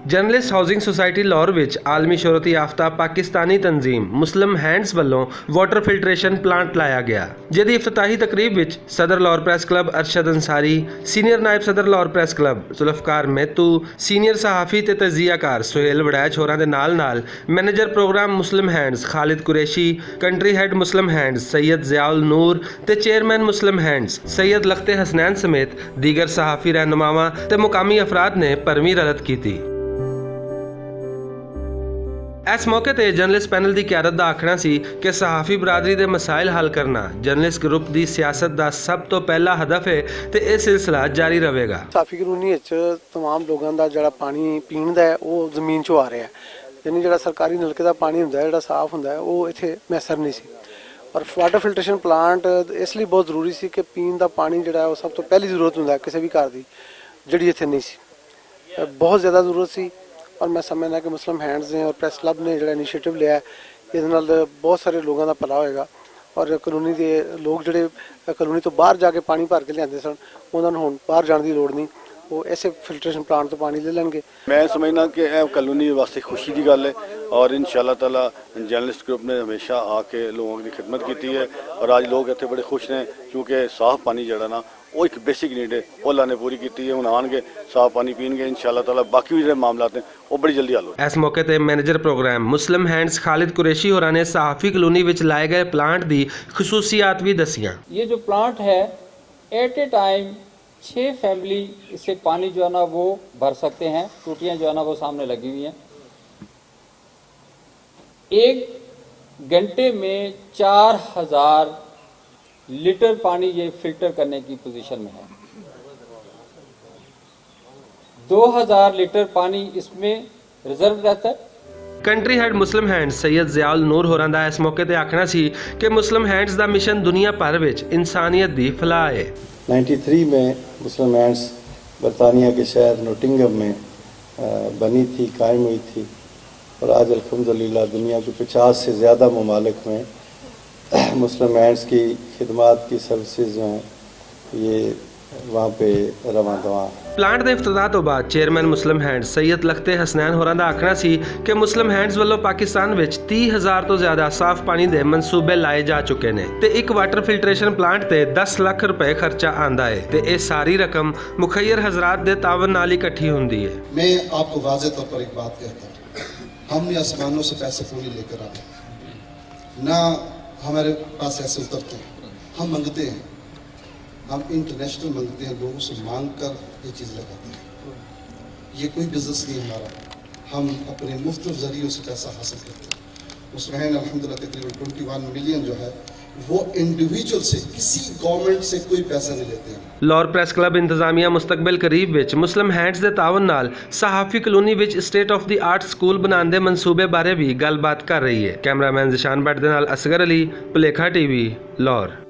Journalist housing society Lahore विच आलमी शोहरत याफ्ता पाकिस्तानी तंजीम मुस्लिम हैंड्स वल्लों वाटर फिल्ट्रेशन प्लांट लाया गया, जिहदी इफ्तिताही तकरीब विच सदर Lahore press club Arshad Ansari, senior नायब सदर Lahore press club Zulfiqar Mehtu, senior सहाफ़ी ते तजियाकार सुहेल वड़ैच होरां दे नाल manager program Muslim Hands Khalid Qureshi, country head Muslim Hands Syed Ziaul Noor ते chairman Muslim Hands Syed Lakhte Hasnain समेत दीगर सहाफ़ी रहनुमावां ते मुकामी अफराद ने भरवीं रदत की। इस मौके ते जर्नलिस्ट पैनल की क्यादत का आखना सी कि सहाफ़ी बरादरी के मसाइल हल करना जर्नलिस्ट ग्रुप की सियासत का सब तो पहला हदफ है तो यह सिलसिला जारी रहेगा। सहाफ़ी कलोनी तमाम लोगों का जो पानी पीने का है वो जमीन चो आ रहा है, यानी जो सरकारी नलके का पानी होंगे जो साफ होंगे वो इतने मैसर नहीं सी। और वाटर फिल्ट्रेशन प्लांट इसलिए बहुत जरूरी सी कि पीने का पानी जो है वो सब तो पहली जरूरत होंगे किसी भी घर की, जी इतने नहीं सी, बहुत ज़्यादा जरूरत सी। और मैं समझना कि मुस्लिम हैंड्स ने और प्रेस क्लब ने जो इनिशिएटिव लिया है ये बहुत सारे लोगों का भला होएगा। और कलोनी के लोग जोड़े कलोनी तो बाहर जाके पानी भर के लियाते सन उन्होंने हुण बाहर जाने की लोड़ नहीं, वो ऐसे फिल्ट्रेशन प्लांट तो पानी ले लेंगे। मैं समझना कि यह कलोनी वास्ते खुशी की गल है और इंशाअल्लाह ताला जर्नलिस्ट ग्रुप ने हमेशा आके लोगों की खिदमत की है और आज लोग इतने बड़े खुश हैं क्योंकि साफ पानी जड़ा ना वो एक बेसिक नीड है वो अल्लाह ने पूरी की है। हुण आएंगे साफ पानी पीएंगे इंशाअल्लाह ताला बाकी भी जो मामला हैं वो बड़ी जल्दी हल हो। इस मौके पर manager program Muslim Hands Khalid Qureshi होरां ने सहाफ़ी कलोनी विच लाए गए प्लांट की खसूसियात भी दसियां। ये जो प्लांट है एट ए टाइम 6 फैमिली इससे पानी जो है ना वो भर सकते हैं। टूटियाँ जो है ना वो सामने लगी हुई हैं। 1 घंटे में 4000 लीटर पानी ये फिल्टर करने की पोजीशन में है। 2000 लीटर पानी इसमें रिजर्व रहता है। Country head Muslim Hands Syed Ziaul Noor होरां दा इस मौके ते आखना सी कि मुस्लिम हैंड्स दा मिशन दुनिया भर विच इंसानियत दी फलाह है। 93 में मुस्लिम हैंड्स बरतानिया के शहर नोटिंगम में बनी थी, कायम हुई थी और आज अल्हम्दुलिल्लाह दुनिया के 50 से ज़्यादा ममालिक में मुस्लिम हैंड्स की खिदमात की सर्विसेज जो हैं ये वहाँ पे रवां दवा। प्लांट के इफ्तिताह तो बाद chairman Muslim Hands Syed Lakhte Hasnain होरां दा आखना सी कि मुस्लिम हैंड्स वालों पाकिस्तान विच 30,000 तो ज़्यादा साफ पानी के मनसूबे लाए जा चुके हैं ते एक वाटर फिल्ट्रेशन प्लांट ते 10 लाख रुपए खर्चा आंदा है ते ये सारी रकम मुखैर हजरात दे तावन नाल इकट्ठी हुंदी है। मैं आपको वाज़े तौर पर एक बात कहता हूँ, हम आसमानों से पैसे पूरी लेकर आते ना, हमारे पास ऐसे उतरते हैं, हम मंगते हैं, हम इंटरनेशनल मंगते हैं, लोगों से मांग कर ये चीज़ लगाते हैं। ये कोई बिजनेस नहीं हमारा, हम अपने मुख्तलिफ ज़रियों से पैसा हासिल करते हैं। उसमें है अल्हम्दुलिल्लाह तकरीबन 21 मिलियन जो है वो इंडिविजुअल से किसी गवर्नमेंट से कोई पैसा नहीं लेते हैं। लाहौर प्रेस क्लब इंतजामिया मुस्तकबिल करीब विच मुस्लिम हैंड्स के तावन नाल सहाफ़ी कलोनी विच state of the art school बनाने के मनसूबे बारे भी गलबात कर रही है। कैमरामैन जिशान भट्ट दे नाल असगर अली, भुलेखा टीवी, लाहौर।